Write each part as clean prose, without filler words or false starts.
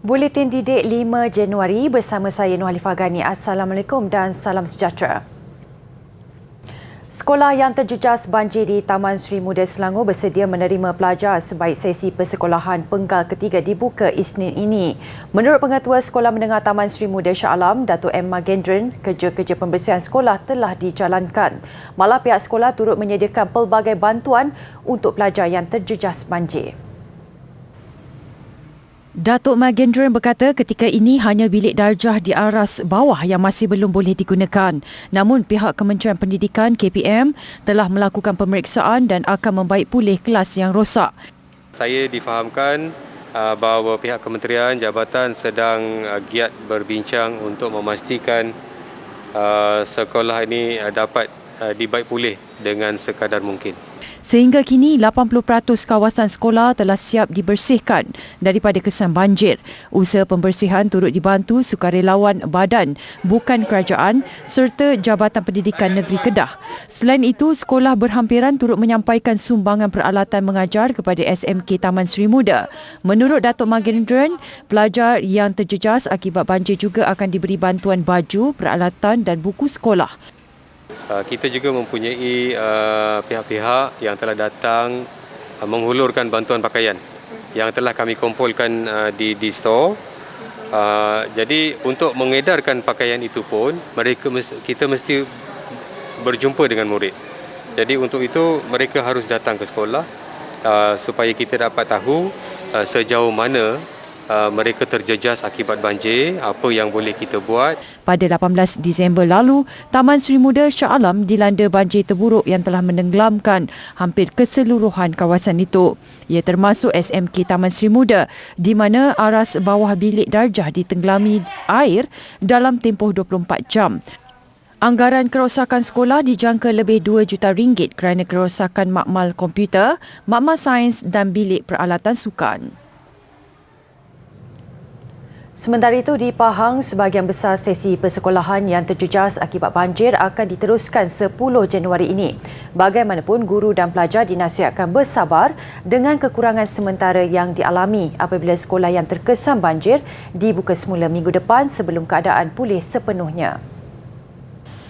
Buletin Didik 5 Januari bersama saya Nur Halifah Ghani. Assalamualaikum dan salam sejahtera. Sekolah yang terjejas banjir di Taman Sri Muda Selangor bersedia menerima pelajar sebaik sesi persekolahan penggal ketiga dibuka Isnin ini. Menurut Pengetua Sekolah Menengah Taman Sri Muda Shah Alam, Datuk M. Magendran, kerja-kerja pembersihan sekolah telah dijalankan. Malah pihak sekolah turut menyediakan pelbagai bantuan untuk pelajar yang terjejas banjir. Datuk Magendran berkata ketika ini hanya bilik darjah di aras bawah yang masih belum boleh digunakan. Namun pihak Kementerian Pendidikan KPM telah melakukan pemeriksaan dan akan membaik pulih kelas yang rosak. Saya difahamkan bahawa pihak kementerian jabatan sedang giat berbincang untuk memastikan sekolah ini dapat dibaik pulih dengan sekadar mungkin. Sehingga kini 80% kawasan sekolah telah siap dibersihkan daripada kesan banjir. Usaha pembersihan turut dibantu sukarelawan badan bukan kerajaan serta Jabatan Pendidikan Negeri Kedah. Selain itu, sekolah berhampiran turut menyampaikan sumbangan peralatan mengajar kepada SMK Taman Sri Muda. Menurut Datuk Magendran, pelajar yang terjejas akibat banjir juga akan diberi bantuan baju, peralatan dan buku sekolah. Kita juga mempunyai pihak-pihak yang telah datang menghulurkan bantuan pakaian yang telah kami kumpulkan di store. Jadi untuk mengedarkan pakaian itu pun kita mesti berjumpa dengan murid. Jadi untuk itu mereka harus datang ke sekolah supaya kita dapat tahu sejauh mana mereka terjejas akibat banjir, apa yang boleh kita buat. Pada 18 Disember lalu, Taman Sri Muda Shah Alam dilanda banjir terburuk yang telah menenggelamkan hampir keseluruhan kawasan itu. Ia termasuk SMK Taman Sri Muda di mana aras bawah bilik darjah ditenggelami air dalam tempoh 24 jam. Anggaran kerosakan sekolah dijangka lebih RM2 juta kerana kerosakan makmal komputer, makmal sains dan bilik peralatan sukan. Sementara itu, di Pahang, sebahagian besar sesi persekolahan yang terjejas akibat banjir akan diteruskan 10 Januari ini. Bagaimanapun, guru dan pelajar dinasihatkan bersabar dengan kekurangan sementara yang dialami apabila sekolah yang terkesan banjir dibuka semula minggu depan sebelum keadaan pulih sepenuhnya.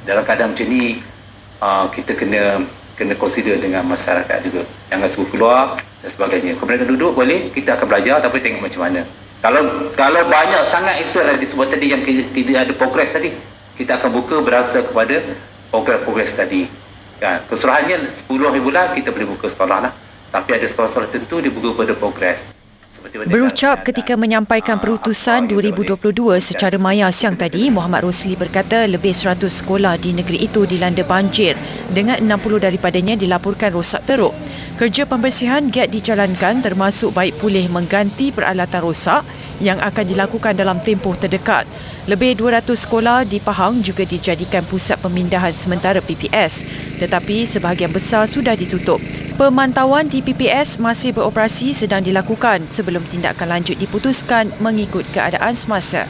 Dalam keadaan macam ini, kita kena consider dengan masyarakat juga. Jangan suruh keluar dan sebagainya. Kalau mereka duduk boleh, kita akan belajar tapi tengok macam mana. Kalau banyak sangat itu adalah disebut tadi yang tidak ada progres tadi, kita akan buka berasa kepada progres tadi. Kan? Keseluruhannya 10 bulan kita boleh buka sekolah lah. Tapi ada sekolah-sekolah tentu dibuka pada progres. Berucap ketika menyampaikan perutusan 2022 secara maya siang tadi, Muhammad Rosli berkata lebih 100 sekolah di negeri itu dilanda banjir dengan 60 daripadanya dilaporkan rosak teruk. Kerja pembersihan giat dijalankan termasuk baik pulih mengganti peralatan rosak yang akan dilakukan dalam tempoh terdekat. Lebih 200 sekolah di Pahang juga dijadikan pusat pemindahan sementara PPS, tetapi sebahagian besar sudah ditutup. Pemantauan di PPS masih beroperasi sedang dilakukan sebelum tindakan lanjut diputuskan mengikut keadaan semasa.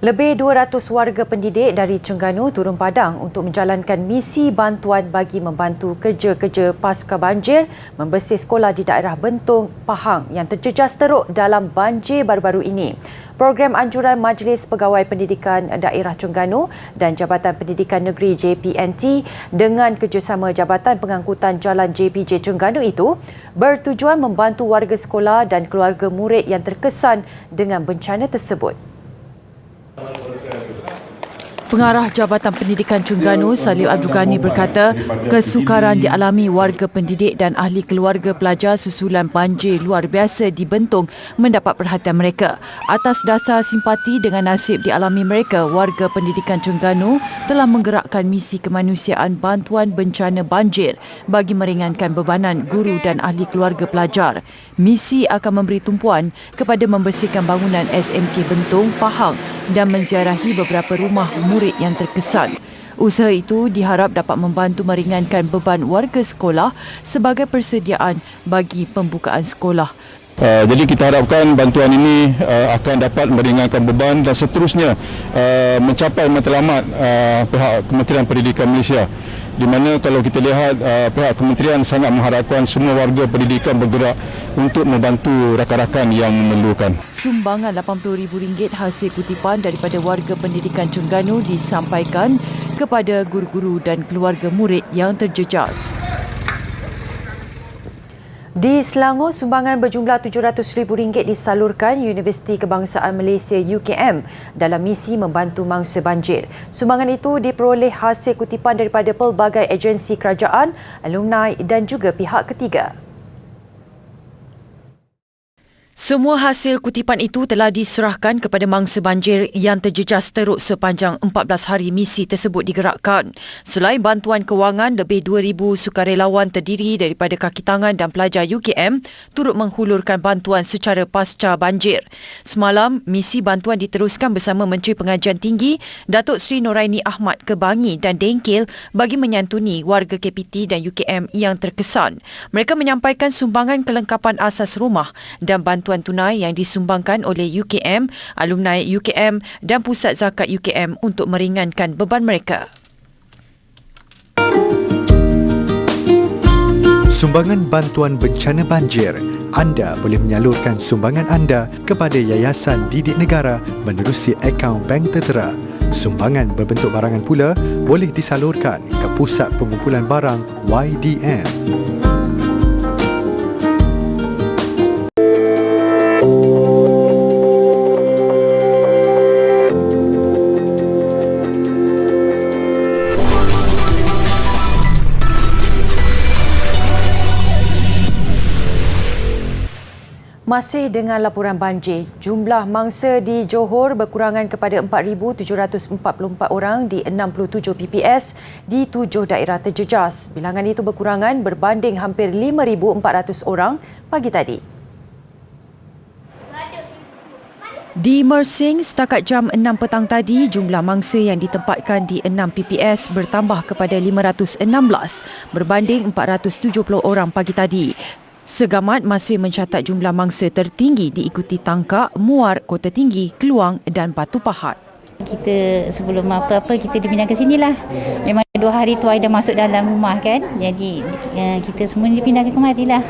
Lebih 200 warga pendidik dari Terengganu turun padang untuk menjalankan misi bantuan bagi membantu kerja-kerja pasca banjir membersih sekolah di daerah Bentong, Pahang yang terjejas teruk dalam banjir baru-baru ini. Program anjuran Majlis Pegawai Pendidikan Daerah Terengganu dan Jabatan Pendidikan Negeri JPNT dengan kerjasama Jabatan Pengangkutan Jalan JPJ Terengganu itu bertujuan membantu warga sekolah dan keluarga murid yang terkesan dengan bencana tersebut. Pengarah Jabatan Pendidikan Terengganu, Salih Abdul Ghani berkata, kesukaran dialami warga pendidik dan ahli keluarga pelajar susulan banjir luar biasa di Bentong mendapat perhatian mereka. Atas dasar simpati dengan nasib dialami mereka, warga pendidikan Terengganu telah menggerakkan misi kemanusiaan bantuan bencana banjir bagi meringankan bebanan guru dan ahli keluarga pelajar. Misi akan memberi tumpuan kepada membersihkan bangunan SMK Bentong, Pahang dan menziarahi beberapa rumah murid yang terkesan. Usaha itu diharap dapat membantu meringankan beban warga sekolah sebagai persediaan bagi pembukaan sekolah. Jadi kita harapkan bantuan ini akan dapat meringankan beban dan seterusnya mencapai matlamat pihak Kementerian Pendidikan Malaysia di mana kalau kita lihat pihak kementerian sangat mengharapkan semua warga pendidikan bergerak untuk membantu rakan-rakan yang memerlukan. Sumbangan RM80,000 hasil kutipan daripada warga pendidikan Terengganu disampaikan kepada guru-guru dan keluarga murid yang terjejas. Di Selangor, sumbangan berjumlah RM700,000 disalurkan Universiti Kebangsaan Malaysia UKM dalam misi membantu mangsa banjir. Sumbangan itu diperoleh hasil kutipan daripada pelbagai agensi kerajaan, alumni dan juga pihak ketiga. Semua hasil kutipan itu telah diserahkan kepada mangsa banjir yang terjejas teruk sepanjang 14 hari misi tersebut digerakkan. Selain bantuan kewangan, lebih 2,000 sukarelawan terdiri daripada kaki tangan dan pelajar UKM turut menghulurkan bantuan secara pasca banjir. Semalam, misi bantuan diteruskan bersama Menteri Pengajian Tinggi Datuk Seri Noraini Ahmad ke Bangi dan Dengkil bagi menyantuni warga KPT dan UKM yang terkesan. Mereka menyampaikan sumbangan kelengkapan asas rumah dan bantuan tunai yang disumbangkan oleh UKM, alumni UKM dan Pusat Zakat UKM untuk meringankan beban mereka. Sumbangan bantuan bencana banjir. Anda boleh menyalurkan sumbangan anda kepada Yayasan Didik Negara menerusi akaun bank tertera. Sumbangan berbentuk barangan pula boleh disalurkan ke Pusat Pengumpulan Barang YDM. Masih dengan laporan banjir, jumlah mangsa di Johor berkurangan kepada 4,744 orang di 67 PPS di 7 daerah terjejas. Bilangan itu berkurangan berbanding hampir 5,400 orang pagi tadi. Di Mersing, setakat jam 6 petang tadi, jumlah mangsa yang ditempatkan di 6 PPS bertambah kepada 516 berbanding 470 orang pagi tadi. Segamat masih mencatat jumlah mangsa tertinggi diikuti Tangkak, Muar, Kota Tinggi, Keluang dan Batu Pahat. Kita sebelum apa-apa kita dipindah ke sinilah. Memang 2 hari tu dah masuk dalam rumah kan. Jadi kita semua dipindah ke kemari lah.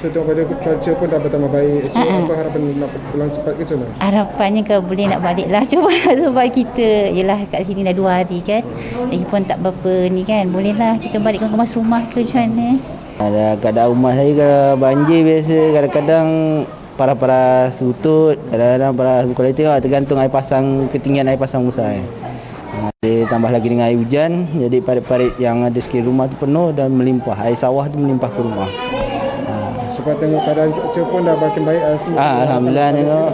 So pada cuaca pun dah bertambah baik. So apa harapan nak pulang cepat ke macam mana? Harapannya kalau boleh nak balik lah cuba sebab kita yelah kat sini dah 2 hari kan. Lagipun tak berapa ni kan. Bolehlah kita balik ke rumah ke macam mana. Ada keadaan rumah saya kalau banjir biasa kadang-kadang paras-paras lutut, kadang-kadang paras kualiti tergantung air pasang, ketinggian air pasang besar. Dia tambah lagi dengan air hujan, jadi parit-parit yang ada sekitar rumah tu penuh dan melimpah. Air sawah tu melimpah ke rumah. Sebab tengok keadaan cuaca pun dah makin baik semua. Alhamdulillah tengok.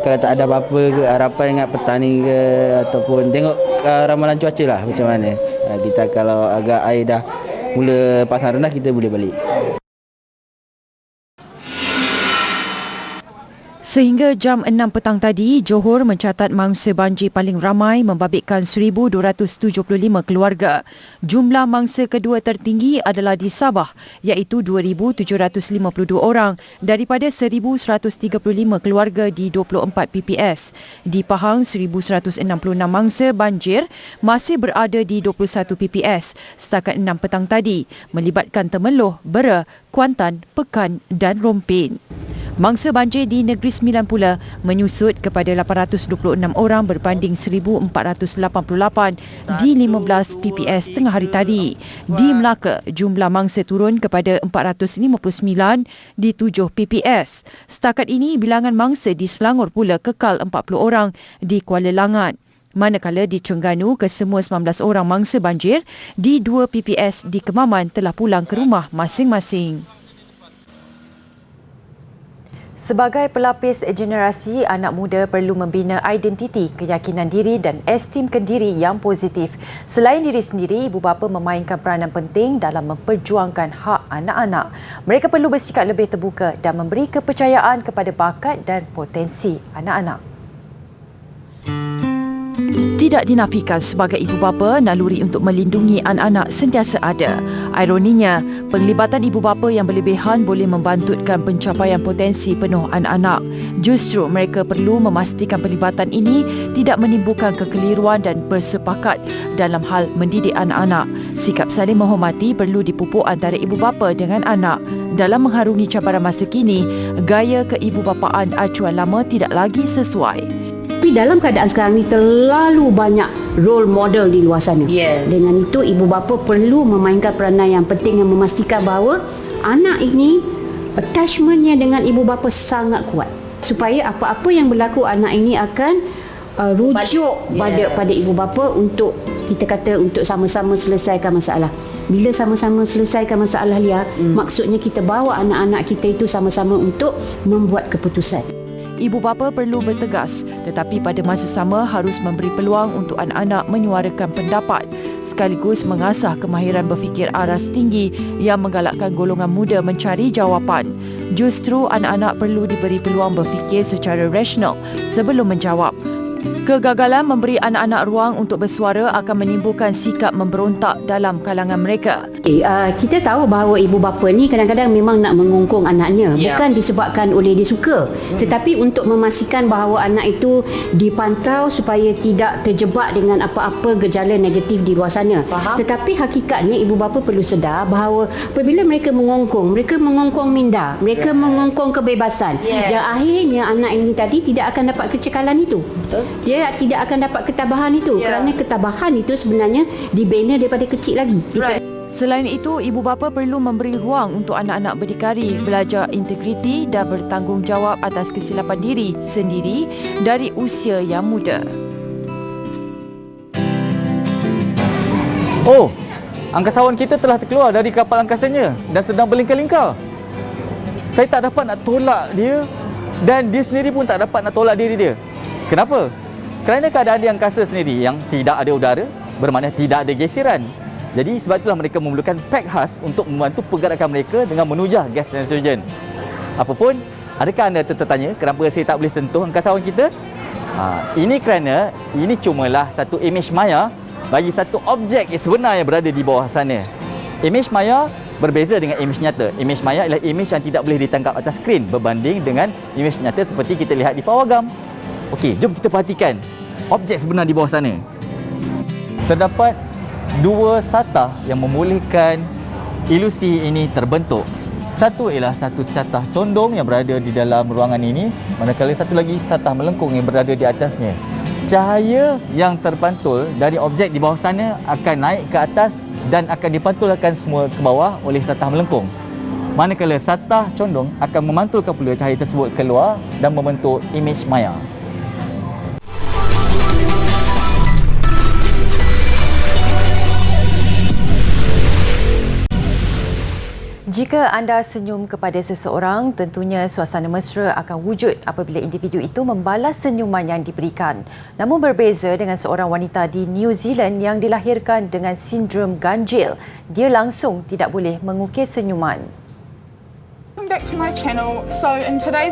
Kalau tak ada apa-apa ke harapan dengan petani ke ataupun tengok ramalan cuaca lah macam mana. Kita kalau agak air dah mula pasang rendah kita boleh balik. Sehingga jam 6 petang tadi, Johor mencatat mangsa banjir paling ramai membabitkan 1,275 keluarga. Jumlah mangsa kedua tertinggi adalah di Sabah iaitu 2,752 orang daripada 1,135 keluarga di 24 PPS. Di Pahang, 1,166 mangsa banjir masih berada di 21 PPS setakat 6 petang tadi melibatkan Temeloh, Bera, Kuantan, Pekan dan Rompin. Mangsa banjir di Negeri Sembilan pula menyusut kepada 826 orang berbanding 1,488 di 15 PPS tengah hari tadi. Di Melaka, jumlah mangsa turun kepada 459 di 7 PPS. Setakat ini, bilangan mangsa di Selangor pula kekal 40 orang di Kuala Langat. Manakala di Terengganu, kesemua 19 orang mangsa banjir di 2 PPS di Kemaman telah pulang ke rumah masing-masing. Sebagai pelapis generasi, anak muda perlu membina identiti, keyakinan diri dan esteem diri yang positif. Selain diri sendiri, ibu bapa memainkan peranan penting dalam memperjuangkan hak anak-anak. Mereka perlu bersikap lebih terbuka dan memberi kepercayaan kepada bakat dan potensi anak-anak. Tidak dinafikan sebagai ibu bapa, naluri untuk melindungi anak-anak sentiasa ada. Ironinya, penglibatan ibu bapa yang berlebihan boleh membantutkan pencapaian potensi penuh anak-anak. Justru mereka perlu memastikan pelibatan ini tidak menimbulkan kekeliruan dan bersepakat dalam hal mendidik anak-anak. Sikap saling menghormati perlu dipupuk antara ibu bapa dengan anak. Dalam mengharungi cabaran masa kini, gaya keibubapaan acuan lama tidak lagi sesuai. Tapi dalam keadaan sekarang ni terlalu banyak role model di luar sana. Dengan itu ibu bapa perlu memainkan peranan yang penting yang memastikan bahawa anak ini attachmentnya dengan ibu bapa sangat kuat. Supaya apa-apa yang berlaku anak ini akan rujuk pada ibu bapa untuk kita kata untuk sama-sama selesaikan masalah. Bila sama-sama selesaikan masalah Lia, maksudnya kita bawa anak-anak kita itu sama-sama untuk membuat keputusan. Ibu bapa perlu bertegas, tetapi pada masa sama harus memberi peluang untuk anak-anak menyuarakan pendapat, sekaligus mengasah kemahiran berfikir aras tinggi yang menggalakkan golongan muda mencari jawapan. Justru anak-anak perlu diberi peluang berfikir secara rasional sebelum menjawab. Kegagalan memberi anak-anak ruang untuk bersuara akan menimbulkan sikap memberontak dalam kalangan mereka. Kita tahu bahawa ibu bapa ni kadang-kadang memang nak mengongkong anaknya, bukan disebabkan oleh dia suka, tetapi untuk memastikan bahawa anak itu dipantau supaya tidak terjebak dengan apa-apa gejala negatif di luar sana. Tetapi hakikatnya ibu bapa perlu sedar bahawa apabila mereka mengongkong minda, mereka mengongkong kebebasan, yang akhirnya anak ini tadi tidak akan dapat kecekalan itu. Dia tidak akan dapat ketabahan itu, kerana ketabahan itu sebenarnya dibina daripada kecil lagi. Selain itu, ibu bapa perlu memberi ruang untuk anak-anak berdikari, belajar integriti dan bertanggungjawab atas kesilapan diri sendiri dari usia yang muda. Oh, angkasawan kita telah terkeluar dari kapal angkasanya dan sedang berlingkar-lingkar. Saya tak dapat nak tolak dia dan dia sendiri pun tak dapat nak tolak diri dia. Kenapa? Kerana keadaan di angkasa sendiri yang tidak ada udara, bermakna tidak ada geseran. Jadi sebab itulah mereka memerlukan pack khas untuk membantu pergerakan mereka dengan menujah gas nitrogen. Apapun, adakah anda tertanya kenapa saya tak boleh sentuh angkasawan kita? Ini kerana ini cumalah satu imej maya bagi satu objek yang sebenar yang berada di bawah sana. Imej maya berbeza dengan imej nyata. Imej maya ialah imej yang tidak boleh ditangkap atas skrin berbanding dengan imej nyata seperti kita lihat di pawagam. Okey, jom kita perhatikan objek sebenar di bawah sana. Terdapat dua satah yang membolehkan ilusi ini terbentuk. Satu ialah satu satah condong yang berada di dalam ruangan ini, manakala satu lagi satah melengkung yang berada di atasnya. Cahaya yang terpantul dari objek di bawah sana akan naik ke atas dan akan dipantulkan semua ke bawah oleh satah melengkung. Manakala satah condong akan memantulkan pula cahaya tersebut keluar dan membentuk imej maya. Jika anda senyum kepada seseorang, tentunya suasana mesra akan wujud apabila individu itu membalas senyuman yang diberikan. Namun berbeza dengan seorang wanita di New Zealand yang dilahirkan dengan sindrom ganjil, dia langsung tidak boleh mengukir senyuman.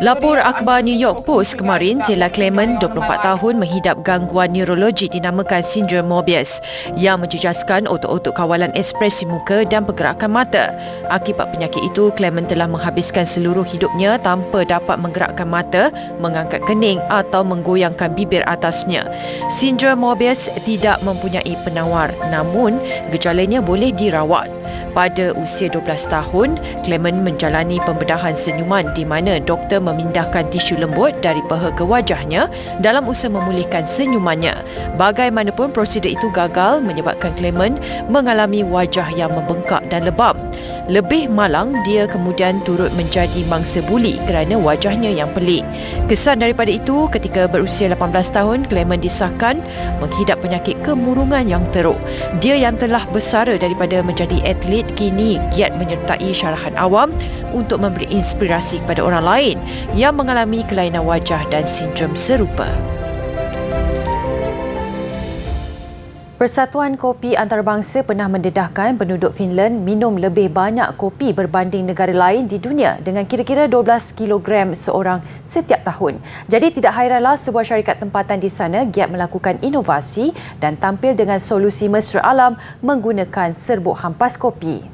Lapor akhbar New York Post kemarin, Taylor Clement, 24 tahun, menghidap gangguan neurologi dinamakan sindrom Mobius yang menjejaskan otot-otot kawalan ekspresi muka dan pergerakan mata. Akibat penyakit itu, Clement telah menghabiskan seluruh hidupnya tanpa dapat menggerakkan mata, mengangkat kening atau menggoyangkan bibir atasnya. Sindrom Mobius tidak mempunyai penawar, namun gejalanya boleh dirawat. Pada usia 12 tahun, Clement menjalani pembedahan senyuman di mana doktor memindahkan tisu lembut dari peha ke wajahnya dalam usaha memulihkan senyumannya. Bagaimanapun, prosedur itu gagal menyebabkan Clement mengalami wajah yang membengkak dan lebam. Lebih malang, dia kemudian turut menjadi mangsa buli kerana wajahnya yang pelik. Kesan daripada itu, ketika berusia 18 tahun, Clement disahkan menghidap penyakit kemurungan yang teruk. Dia yang telah bersara daripada menjadi atlet kini giat menyertai syarahan awam untuk memberi inspirasi kepada orang lain yang mengalami kelainan wajah dan sindrom serupa. Persatuan Kopi Antarabangsa pernah mendedahkan penduduk Finland minum lebih banyak kopi berbanding negara lain di dunia dengan kira-kira 12 kg seorang setiap tahun. Jadi tidak hairanlah sebuah syarikat tempatan di sana giat melakukan inovasi dan tampil dengan solusi mesra alam menggunakan serbuk hampas kopi.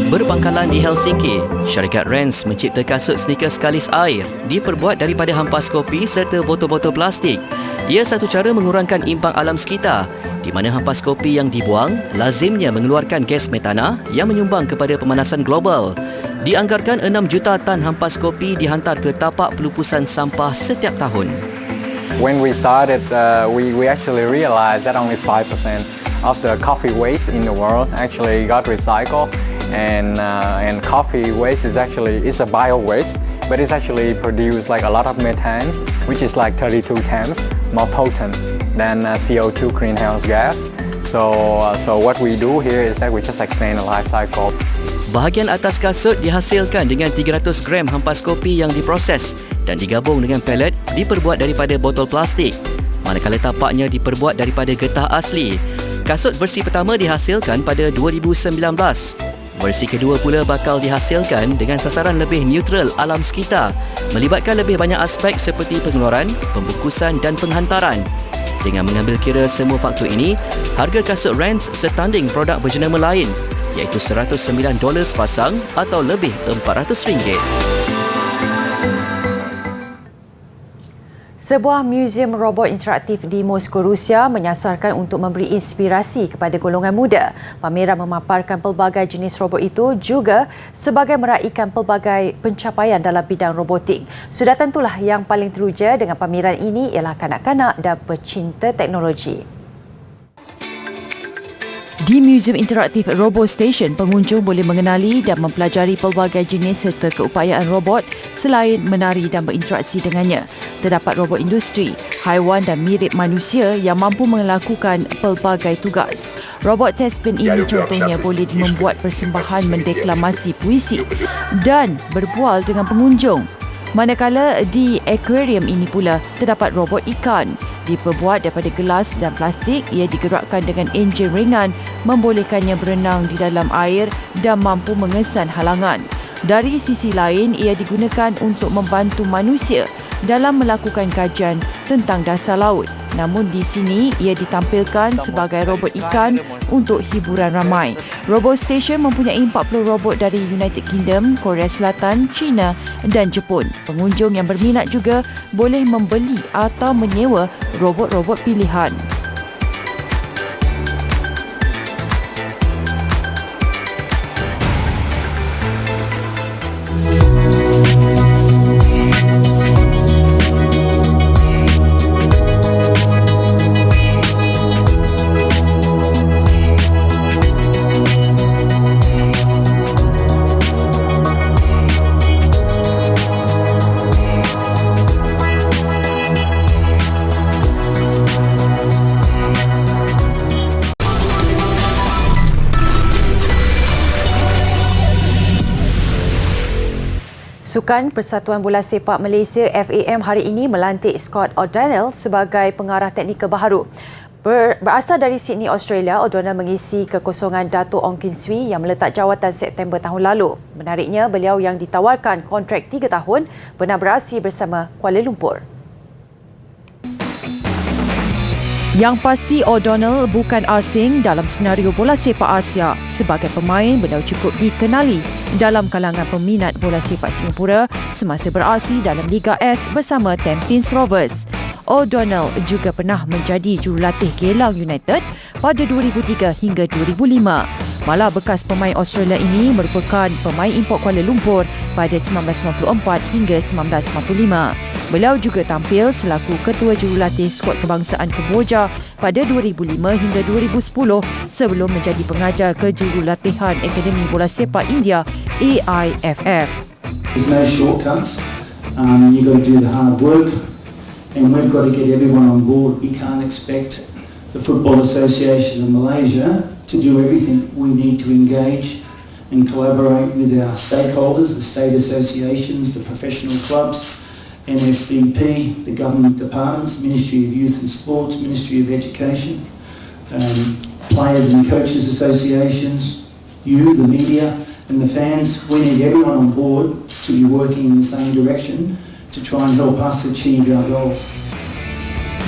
Berpangkalan di Helsinki, syarikat Rens mencipta kasut sneakers kalis air diperbuat daripada hampas kopi serta botol-botol plastik. Ia satu cara mengurangkan imbang alam sekitar. di mana hampas kopi yang dibuang lazimnya mengeluarkan gas metana yang menyumbang kepada pemanasan global. Dianggarkan 6 juta tan hampas kopi dihantar ke tapak pelupusan sampah setiap tahun. When we started, we actually realized that only 5% of the coffee waste in the world actually got recycled, and coffee waste is a bio waste, but it's actually produced like a lot of methane, which is like 32 times more potent than CO2 greenhouse gas. So what we do here is that we just extend the life cycle. Bahagian atas kasut dihasilkan dengan 300 gram hampas kopi yang diproses dan digabung dengan pellet diperbuat daripada botol plastik. Manakala tapaknya diperbuat daripada getah asli. Kasut versi pertama dihasilkan pada 2019. Versi kedua pula bakal dihasilkan dengan sasaran lebih neutral alam sekitar, melibatkan lebih banyak aspek seperti pengeluaran, pembungkusan dan penghantaran. Dengan mengambil kira semua faktor ini, harga kasut Rans setanding produk berjenama lain, iaitu $109 sepasang atau lebih RM400. Sebuah muzium robot interaktif di Moskow, Rusia menyasarkan untuk memberi inspirasi kepada golongan muda. Pameran memaparkan pelbagai jenis robot itu juga sebagai meraikan pelbagai pencapaian dalam bidang robotik. Sudah tentulah yang paling teruja dengan pameran ini ialah kanak-kanak dan pecinta teknologi. Di Muzium Interaktif Robo Station, pengunjung boleh mengenali dan mempelajari pelbagai jenis serta keupayaan robot selain menari dan berinteraksi dengannya. Terdapat robot industri, haiwan dan mirip manusia yang mampu melakukan pelbagai tugas. Robot testbin ini contohnya boleh membuat persembahan mendeklamasi puisi dan berbual dengan pengunjung. Manakala di akuarium ini pula terdapat robot ikan. Diperbuat daripada gelas dan plastik, ia digerakkan dengan enjin ringan, membolehkannya berenang di dalam air dan mampu mengesan halangan. Dari sisi lain, ia digunakan untuk membantu manusia dalam melakukan kajian tentang dasar laut. Namun di sini, ia ditampilkan sebagai robot ikan untuk hiburan ramai. Robo Station mempunyai 40 robot dari United Kingdom, Korea Selatan, China dan Jepun. Pengunjung yang berminat juga boleh membeli atau menyewa robot-robot pilihan. Sukan Persatuan Bola Sepak Malaysia FAM hari ini melantik Scott O'Donnell sebagai pengarah teknikal baharu. Berasal dari Sydney, Australia, O'Donnell mengisi kekosongan Dato' Ong Kin Swee yang meletak jawatan September tahun lalu. Menariknya, beliau yang ditawarkan kontrak 3 tahun pernah beraksi bersama Kuala Lumpur. Yang pasti, O'Donnell bukan asing dalam senario bola sepak Asia. Sebagai pemain, beliau cukup dikenali dalam kalangan peminat bola sepak Singapura semasa beraksi dalam Liga S bersama Tampines Rovers. O'Donnell juga pernah menjadi jurulatih Geylang United pada 2003 hingga 2005. Malah bekas pemain Australia ini merupakan pemain import Kuala Lumpur pada 1994 hingga 1995. Beliau juga tampil selaku ketua jurulatih skuad kebangsaan Kemboja pada 2005 hingga 2010 sebelum menjadi pengajar kejurulatihan Akademi Bola Sepak India AIFF. There's no shortcuts. You've got to do the hard work, and we've got to get everyone on board. We can't expect the Football Association of Malaysia to do everything. We need to engage and collaborate with our stakeholders, the state associations, the professional clubs, NFDP, the government departments, Ministry of Youth and Sports, Ministry of Education, players and coaches associations, you, the media and the fans. We need everyone on board to be working in the same direction to try and help us achieve our goals.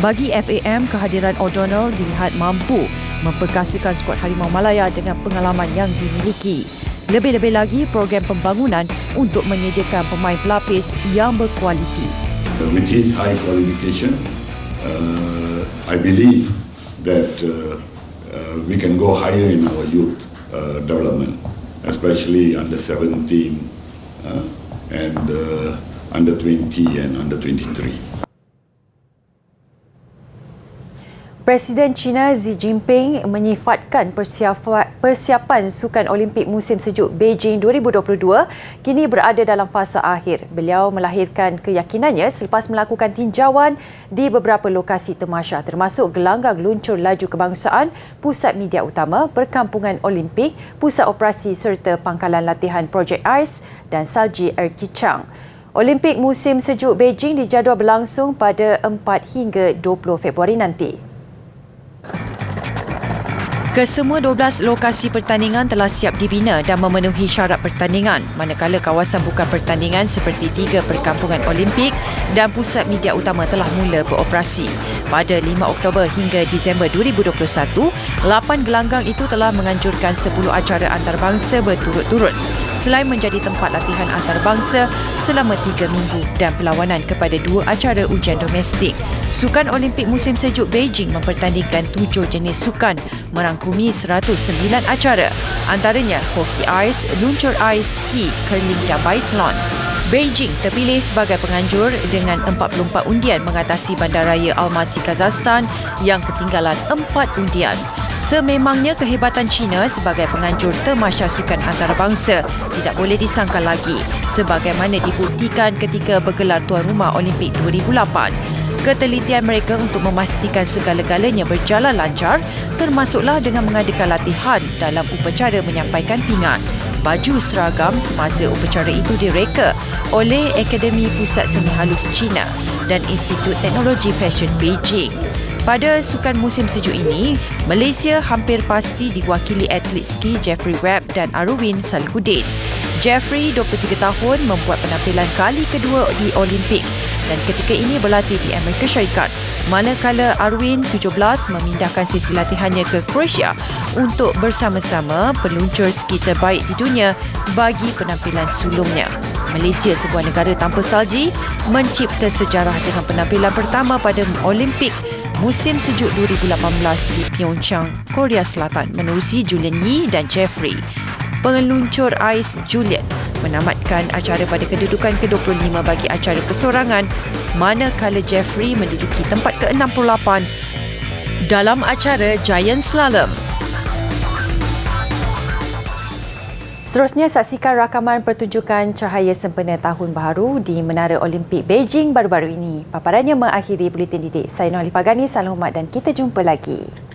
Bagi FAM, kehadiran O'Donnell dilihat mampu memperkasakan skuad Harimau Malaya dengan pengalaman yang dimiliki. Lebih-lebih lagi program pembangunan untuk menyediakan pemain pelapis yang berkualiti. With his high qualification, I believe that we can go higher in our youth development, especially under 17 and under 20 and under 23. Presiden China Xi Jinping menyifatkan persiapan Sukan Olimpik Musim Sejuk Beijing 2022 kini berada dalam fasa akhir. Beliau melahirkan keyakinannya selepas melakukan tinjauan di beberapa lokasi tamasya termasuk gelanggang luncur laju kebangsaan, pusat media utama, perkampungan Olimpik, pusat operasi serta pangkalan latihan Projek Ais dan salji Air Kichang. Olimpik Musim Sejuk Beijing dijadual berlangsung pada 4 hingga 20 Februari nanti. Kesemua 12 lokasi pertandingan telah siap dibina dan memenuhi syarat pertandingan, manakala kawasan bukan pertandingan seperti 3 perkampungan Olimpik dan pusat media utama telah mula beroperasi. Pada 5 Oktober hingga Disember 2021, 8 gelanggang itu telah menganjurkan 10 acara antarabangsa berturut-turut. Selain menjadi tempat latihan antarabangsa selama 3 minggu dan perlawanan kepada 2 acara ujian domestik, Sukan Olimpik Musim Sejuk Beijing mempertandingkan 7 jenis sukan merangkumi 109 acara, antaranya hoki ais, luncur ais, ski, curling dan biathlon. Beijing terpilih sebagai penganjur dengan 44 undian mengatasi bandaraya Almaty, Kazakhstan yang ketinggalan 4 undian. Sememangnya kehebatan China sebagai penganjur tamasya sukan antarabangsa tidak boleh disangkal lagi sebagaimana dibuktikan ketika bergelar tuan rumah Olimpik 2008. Ketelitian mereka untuk memastikan segala-galanya berjalan lancar termasuklah dengan mengadakan latihan dalam upacara menyampaikan pingat. Baju seragam semasa upacara itu direka oleh Akademi Pusat Seni Halus China dan Institut Teknologi Fashion Beijing. Pada Sukan Musim Sejuk ini, Malaysia hampir pasti diwakili atlet ski Jeffrey Webb dan Arwin Salihuddin. Jeffrey, 23 tahun, membuat penampilan kali kedua di Olimpik dan ketika ini berlatih di Amerika Syarikat, manakala Arwin, 17, memindahkan sesi latihannya ke Croatia untuk bersama-sama peluncur ski terbaik di dunia bagi penampilan sulungnya. Malaysia, sebuah negara tanpa salji, mencipta sejarah dengan penampilan pertama pada Olimpik Musim Sejuk 2018 di Pyeongchang, Korea Selatan menerusi Julian Yee dan Jeffrey. Pengeluncur ais Julian menamatkan acara pada kedudukan ke-25 bagi acara persorangan, manakala Jeffrey menduduki tempat ke-68 dalam acara Giant Slalom. Seterusnya, saksikan rakaman pertunjukan cahaya sempena Tahun Baharu di Menara Olimpik Beijing baru-baru ini. Paparannya mengakhiri Buletin Didik. Saya Noor Alifah Ghani, salam hormat dan kita jumpa lagi.